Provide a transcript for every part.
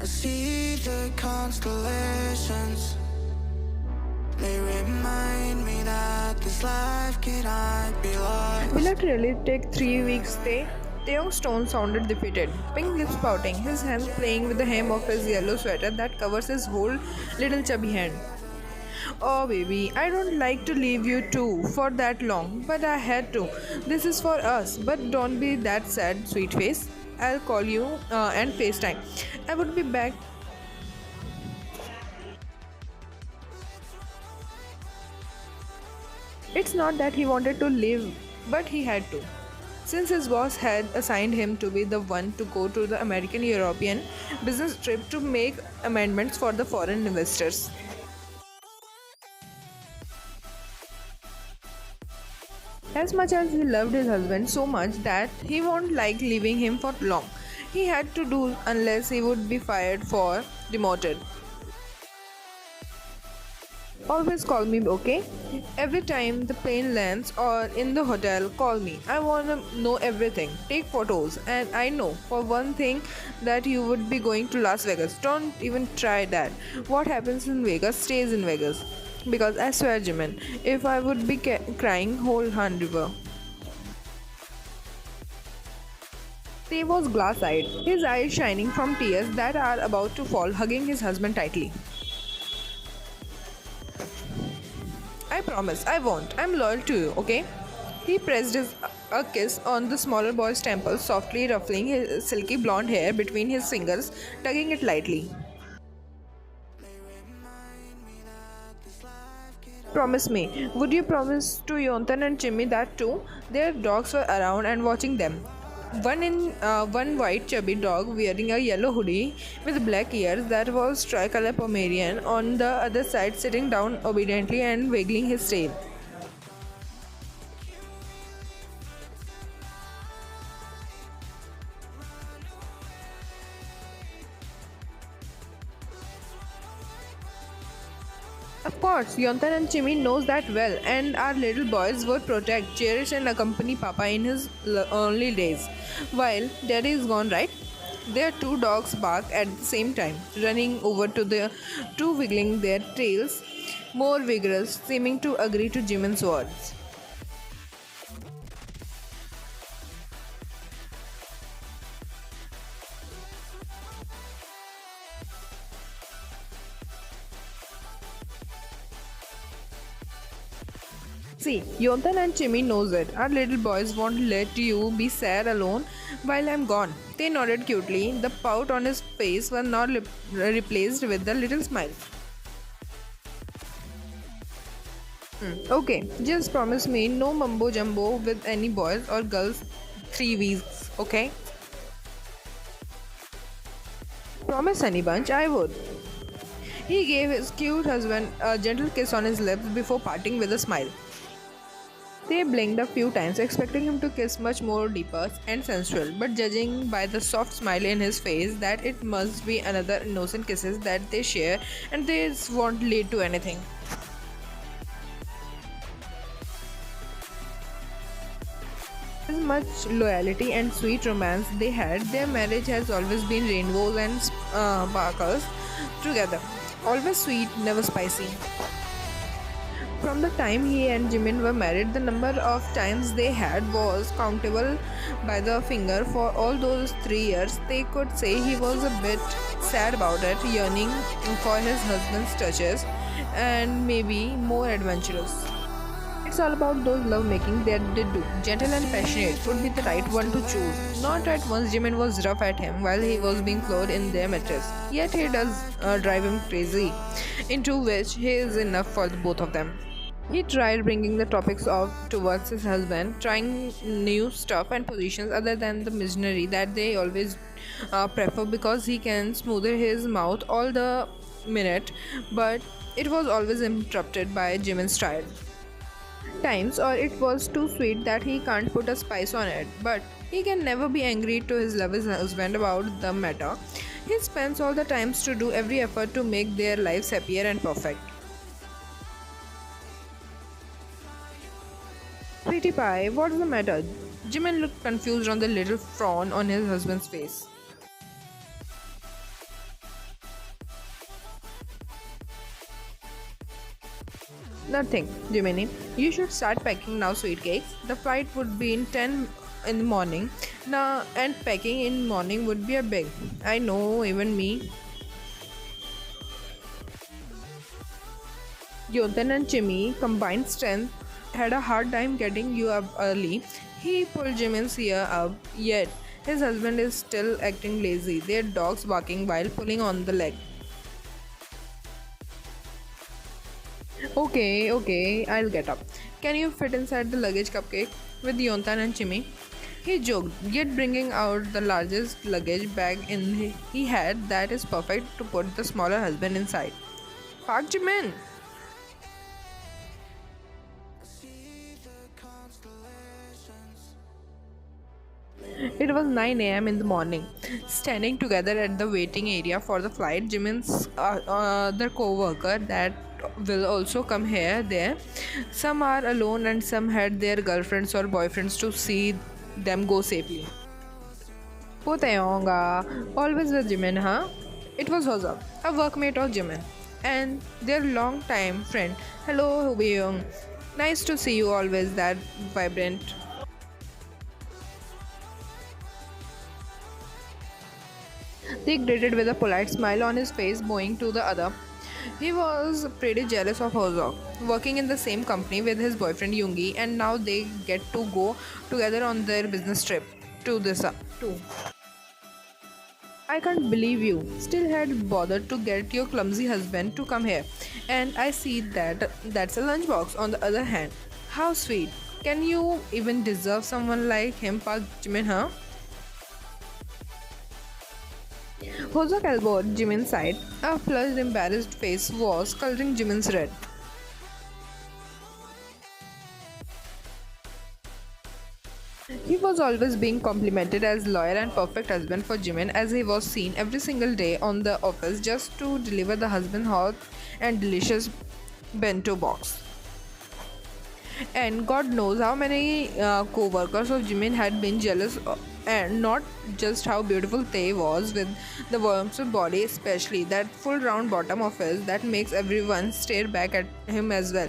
see the constellations. They remind me that this life cannot be lost. Will it really take 3 weeks stay? Taeyong's Stone sounded defeated, pink lips pouting, his hands playing with the hem of his yellow sweater that covers his whole little chubby hand. Oh baby, I don't like to leave you too for that long, but I had to. This is for us, but don't be that sad, sweet face. I'll call you and FaceTime. I would be back. It's not that he wanted to leave, but he had to. Since his boss had assigned him to be the one to go to the American European business trip to make amendments for the foreign investors. As much as he loved his husband so much that he won't like leaving him for long, he had to do unless he would be fired or demoted. Always call me, okay? Every time the plane lands or in the hotel, call me. I wanna know everything. Take photos. And I know for one thing that you would be going to Las Vegas. Don't even try that. What happens in Vegas stays in Vegas. Because I swear, Jimin, if I would be crying whole Han River. Tay was glass-eyed, his eyes shining from tears that are about to fall, hugging his husband tightly. I promise, I won't. I'm loyal to you, okay? He pressed a kiss on the smaller boy's temple, softly ruffling his silky blonde hair between his fingers, tugging it lightly. Promise me. Would you promise to Yontan and Jimmy that too? Their dogs were around and watching them. One white chubby dog wearing a yellow hoodie with black ears that was tricolor Pomeranian on the other side sitting down obediently and wiggling his tail. Of course, Yontan and Jimmy knows that well, and our little boys would protect, cherish, and accompany Papa in his early days. While Daddy is gone, right? Their two dogs bark at the same time, running over to the two, wiggling their tails, more vigorous, seeming to agree to Jimin's words. See, Yontan and Chimmy knows it. Our little boys won't let you be sad alone while I'm gone. They nodded cutely. The pout on his face was now replaced with the little smile. Okay, just promise me no mumbo jumbo with any boys or girls 3 weeks, okay? Promise, Honey Bunch, I would. He gave his cute husband a gentle kiss on his lips before parting with a smile. They blinked a few times, expecting him to kiss much more deeper and sensual, but judging by the soft smile in his face that it must be another innocent kisses that they share and this won't lead to anything. As much loyalty and sweet romance they had, their marriage has always been rainbows and sparkles together. Always sweet, never spicy. From the time he and Jimin were married, the number of times they had was countable by the finger. For all those 3 years, they could say he was a bit sad about it, yearning for his husband's touches and maybe more adventurous. It's all about those lovemaking that they do. Gentle and passionate would be the right one to choose. Not at once Jimin was rough at him while he was being clothed in their mattress. Yet he does drive him crazy, into which he is enough for the both of them. He tried bringing the topics of towards his husband, trying new stuff and positions other than the missionary that they always prefer because he can smoother his mouth all the minute, but it was always interrupted by Jimin's trial times, or it was too sweet that he can't put a spice on it. But he can never be angry to his lover's husband about the matter. He spends all the times to do every effort to make their lives happier and perfect. Sweetie pie, what's the matter? Jimin looked confused on the little frown on his husband's face. Nothing, Jiminy. You should start packing now, sweet cakes. The flight would be in 10 in the morning. Now, and packing in morning would be a big. I know, even me. Yontan and Jimmy combined strength had a hard time getting you up early. He pulled Jimin's ear up, yet his husband is still acting lazy. Their dogs barking while pulling on the leg. Okay, I'll get up. Can you fit inside the luggage cupcake with Yontan and Jimmy? He joked, yet bringing out the largest luggage bag he had that is perfect to put the smaller husband inside. Park Jimin! See the constellations. It was 9 a.m. in the morning. Standing together at the waiting area for the flight, Jimin's other co-worker that will also come here there. Some are alone and some had their girlfriends or boyfriends to see them go safely. Potayonga, always with Jimin, huh? It was Hoza, a workmate of Jimin, and their long-time friend. Hello, Hubyung. Nice to see you always that vibrant. They greeted with a polite smile on his face, bowing to the other. He was pretty jealous of Hozok, working in the same company with his boyfriend Yoongi, and now they get to go together on their business trip to this too. I can't believe you still had bothered to get your clumsy husband to come here. And I see that that's a lunchbox on the other hand. How sweet. Can you even deserve someone like him, Park Jimin, huh? Hozok elbowed Jimin's side. A flushed, embarrassed face was coloring Jimin's red. He was always being complimented as loyal and perfect husband for Jimin, as he was seen every single day on the office just to deliver the husband hot and delicious bento box. And God knows how many co-workers of Jimin had been jealous, and not just how beautiful Tae was with the warmth of body, especially that full round bottom of his that makes everyone stare back at him as well.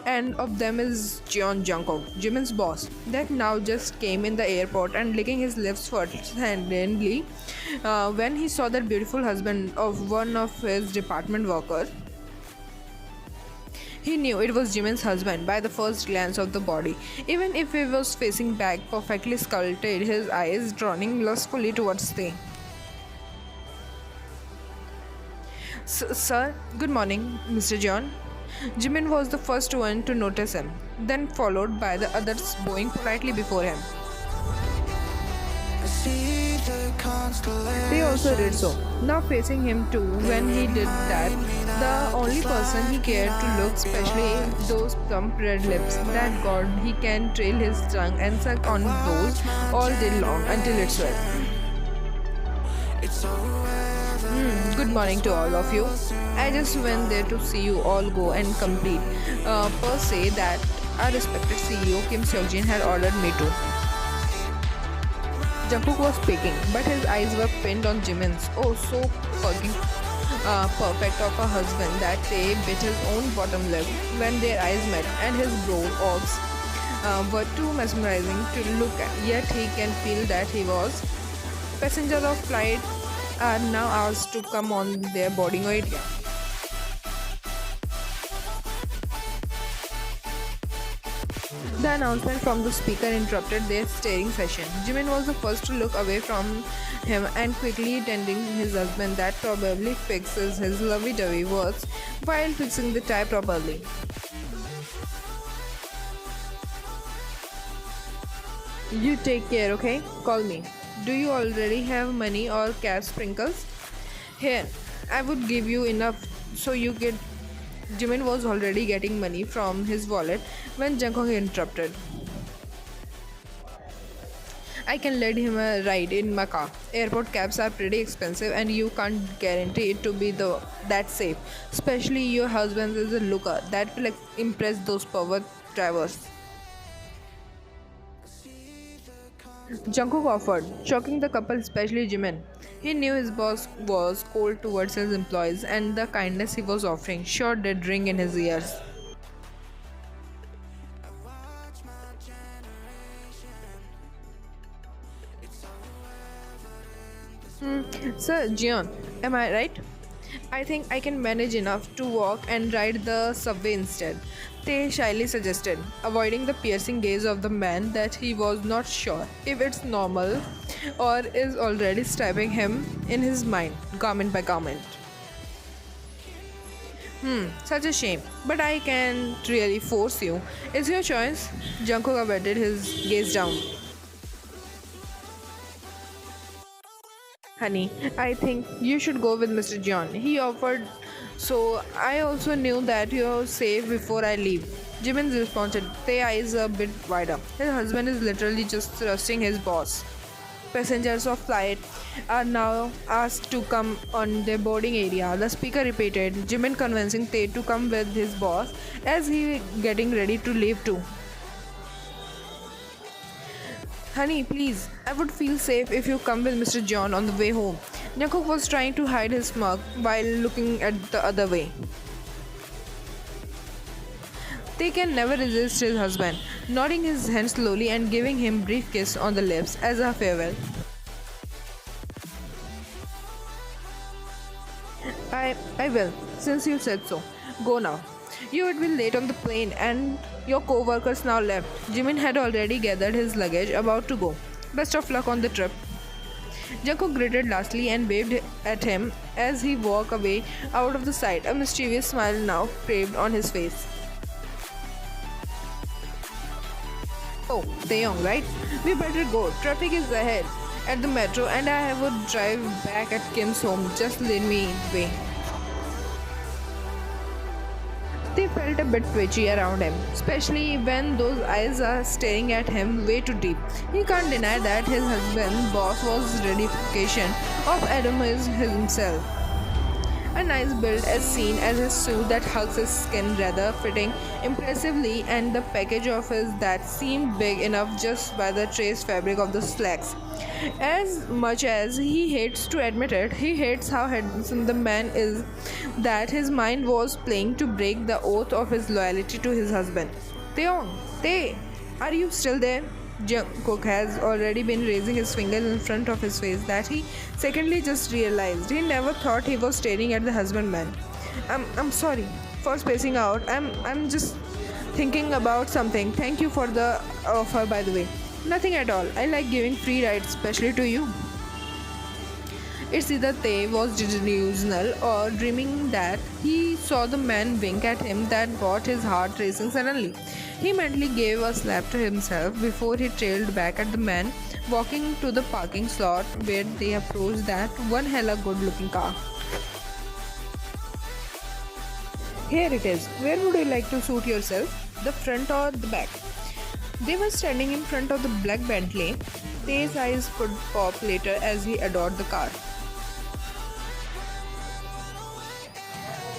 And of them is Jeon Jungkook, Jimin's boss, that now just came in the airport and licking his lips first-handedly when he saw that beautiful husband of one of his department workers. He knew it was Jimin's husband by the first glance of the body, even if he was facing back, perfectly sculpted, his eyes drowning lustfully towards Tae. Sir, good morning, Mr. John. Jimin was the first one to notice him, then followed by the others bowing politely before him. I see the constellations. They also did so, now facing him too. When he did that, the only person he cared to look, especially those plump red lips, that God, he can trail his tongue and suck on those all day long until it's wet. It's so Good morning to all of you. I just went there to see you all go and complete per se that our respected CEO Kim Seok-jin had ordered me to. Jungkook was speaking, but his eyes were pinned on Jimin's. Oh, so fucking perfect of a husband that Tae bit his own bottom lip when their eyes met, and his brow orbs were too mesmerizing to look at. Yet he can feel that he was. Passengers of flight are now asked to come on their boarding area. The announcement from the speaker interrupted their staring session. Jimin was the first to look away from him and quickly tending his husband that probably fixes his lovey-dovey words while fixing the tie properly. You take care, okay? Call me. Do you already have money or cash sprinkles? Here, I would give you enough so you get. Jimin was already getting money from his wallet when Jungkook interrupted. I can let him a ride in my car. Airport cabs are pretty expensive and you can't guarantee it to be that safe. Especially your husband is a looker that will impress those pervert drivers. Jungkook offered, shocking the couple, especially Jimin. He knew his boss was cold towards his employees, and the kindness he was offering sure did ring in his ears. Sir Jian, am I right? I think I can manage enough to walk and ride the subway instead. They shyly suggested, avoiding the piercing gaze of the man that he was not sure if it's normal or is already stabbing him in his mind, garment by garment. Such a shame. But I can't really force you. It's your choice. Jungkook averted his gaze down. Honey, I think you should go with Mr. John. He offered, so I also knew that you're safe before I leave. Jimin responded, their eyes a bit wider. His husband is literally just thrusting his boss. Passengers of flight are now asked to come on their boarding area. The speaker repeated, Jimin convincing Tae to come with his boss as he getting ready to leave too. Honey, please, I would feel safe if you come with Mr. John on the way home. Jungkook was trying to hide his smirk while looking at the other way. They can never resist his husband, nodding his head slowly and giving him brief kiss on the lips as a farewell. I will, since you said so. Go now. You would be late on the plane and your co-workers now left. Jimin had already gathered his luggage about to go. Best of luck on the trip. Jungkook greeted lastly and waved at him as he walked away out of the sight, a mischievous smile now craved on his face. Oh, Taeyong, right? We better go. Traffic is ahead at the metro and I would drive back at Kim's home. Just lead me the way. They felt a bit twitchy around him, especially when those eyes are staring at him way too deep. He can't deny that his husband, boss, was replication of Adam himself. A nice build as seen as his suit that hugs his skin rather fitting impressively and the package of his that seemed big enough just by the trace fabric of the slacks. As much as he hates to admit it, he hates how handsome the man is that his mind was playing to break the oath of his loyalty to his husband. Taeyong, Tae, are you still there? Jungkook has already been raising his fingers in front of his face that he secondly just realized. He never thought he was staring at the husbandman. I'm sorry for spacing out. I'm just thinking about something. Thank you for the offer, by the way. Nothing at all. I like giving free rides, especially to you. It's either Tae was delusional or dreaming that he saw the man wink at him that got his heart racing suddenly. He mentally gave a slap to himself before he trailed back at the man walking to the parking slot where they approached that one hella good looking car. Here it is. Where would you like to suit yourself? The front or the back? They were standing in front of the black Bentley. Tae's eyes would pop later as he adored the car.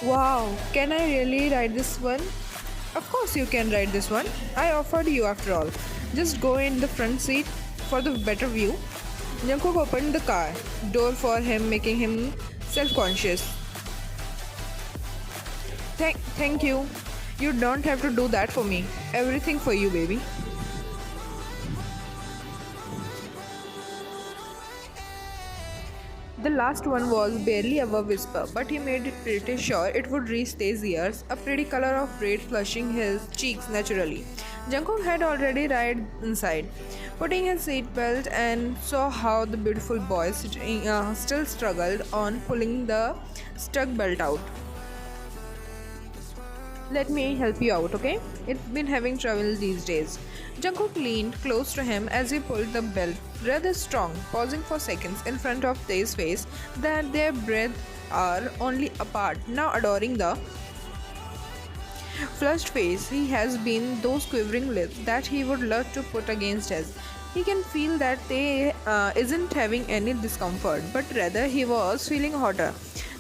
Wow, can I really ride this one? Of course you can ride this one. I offered you after all. Just go in the front seat for the better view. Jungkook opened the car door for him, making him self-conscious. Thank you. You don't have to do that for me. Everything for you, baby. The last one was barely above a whisper, but he made it pretty sure it would reach Tae's ears, a pretty color of red flushing his cheeks naturally. Jungkook had already arrived inside, putting his seatbelt and saw how the beautiful boy still struggled on pulling the stuck belt out. Let me help you out, okay? It's been having trouble these days. Jungkook leaned close to him as he pulled the belt rather strong, pausing for seconds in front of Tae's face that their breaths are only apart, now adoring the flushed face. He has been those quivering lips that he would love to put against his. He can feel that Tae isn't having any discomfort, but rather he was feeling hotter,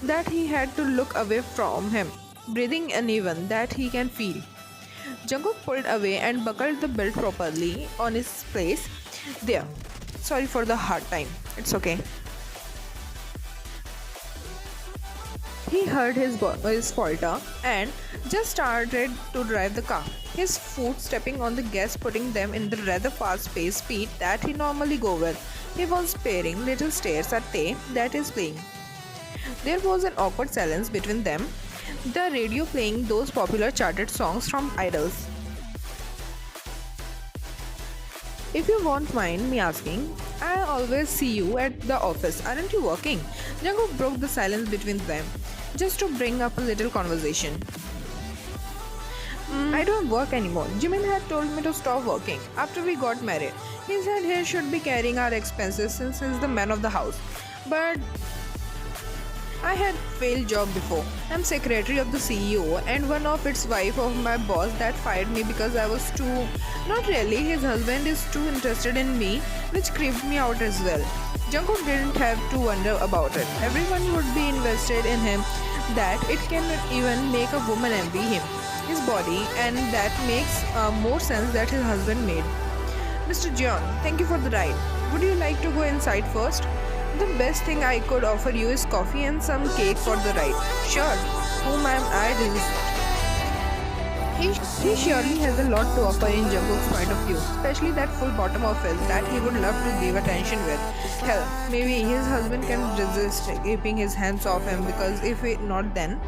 that he had to look away from him, breathing uneven that he can feel. Jungkook pulled away and buckled the belt properly on its place. There. Sorry for the hard time. It's okay. He heard his voice falter and just started to drive the car, his foot stepping on the gas, putting them in the rather fast-paced speed that he normally go with. He was staring little stares at Tay that is playing. There was an awkward silence between them, the radio playing those popular charted songs from idols. If you won't mind me asking, I always see you at the office. Aren't you working? Jungkook broke the silence between them, just to bring up a little conversation. I don't work anymore. Jimin had told me to stop working after we got married. He said he should be carrying our expenses since he's the man of the house. But I had failed job before. I'm secretary of the CEO and one of its wife of my boss that fired me because I was too not really, his husband is too interested in me, which creeped me out as well. Jungkook didn't have to wonder about it. Everyone would be invested in him that it can even make a woman envy him, his body, and that makes more sense that his husband made. Mr. John, thank you for the ride. Would you like to go inside first? The best thing I could offer you is coffee and some cake for the ride. Sure, whom am I resist? He surely has a lot to offer in Jungkook's point of view, especially that full bottom of his that he would love to give attention with. Hell, maybe his husband can resist keeping his hands off him because if not then,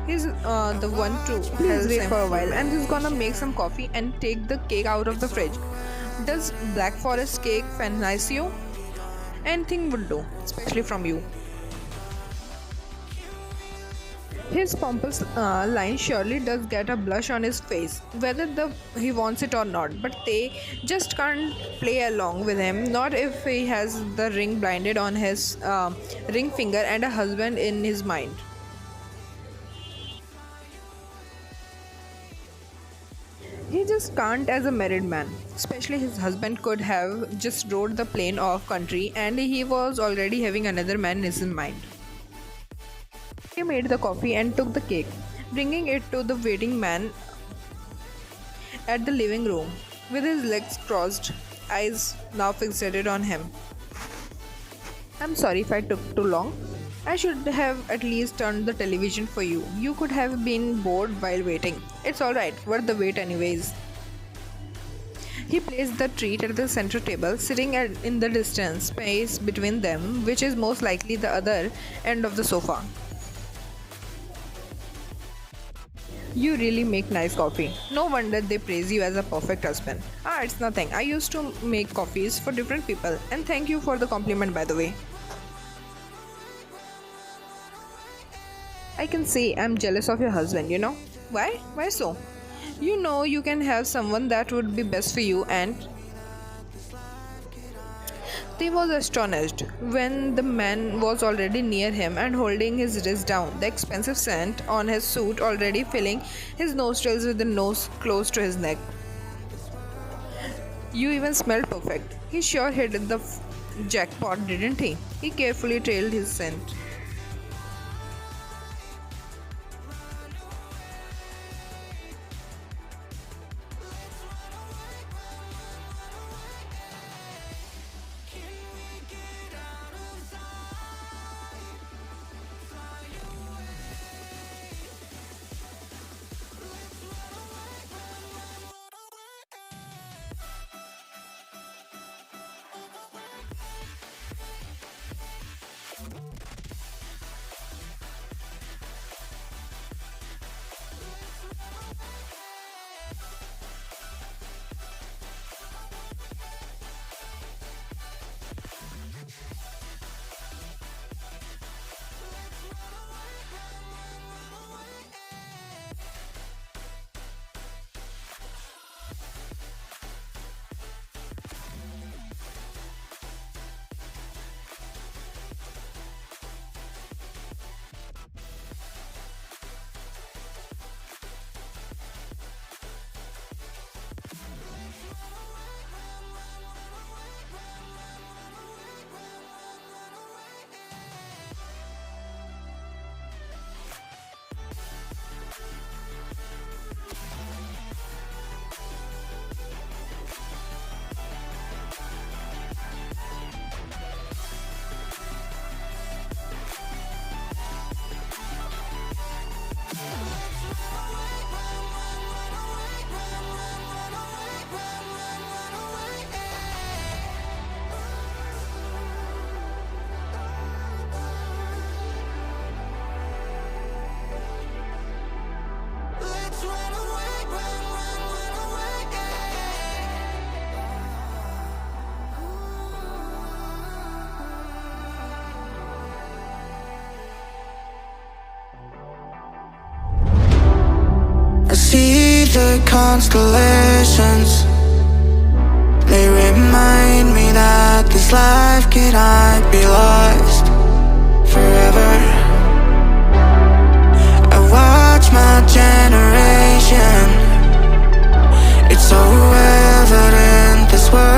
he's the one to please wait for a while and he's gonna make some coffee and take the cake out of the fridge. Does Black Forest cake fancy you? Anything would do, especially from you. His pompous line surely does get a blush on his face, whether he wants it or not, but they just can't play along with him, not if he has the ring blinded on his ring finger and a husband in his mind. He just can't as a married man. Especially his husband could have just rode the plane off country and he was already having another man in his mind. He made the coffee and took the cake, bringing it to the waiting man at the living room, with his legs crossed, eyes now fixated on him. I'm sorry if I took too long. I should have at least turned the television for you. You could have been bored while waiting. It's alright, worth the wait anyways. He placed the treat at the center table, sitting in the distance space between them, which is most likely the other end of the sofa. You really make nice coffee. No wonder they praise you as a perfect husband. Ah, it's nothing. I used to make coffees for different people. And thank you for the compliment, by the way. I can say I'm jealous of your husband, you know. Why? Why so? You know you can have someone that would be best for you and he was astonished when the man was already near him and holding his wrist down, the expensive scent on his suit already filling his nostrils with the nose close to his neck. You even smelled perfect. He sure hit the jackpot, didn't he? He carefully trailed his scent. see the constellations. They remind me that this life cannot be lost forever. I watch my generation. It's so evident this world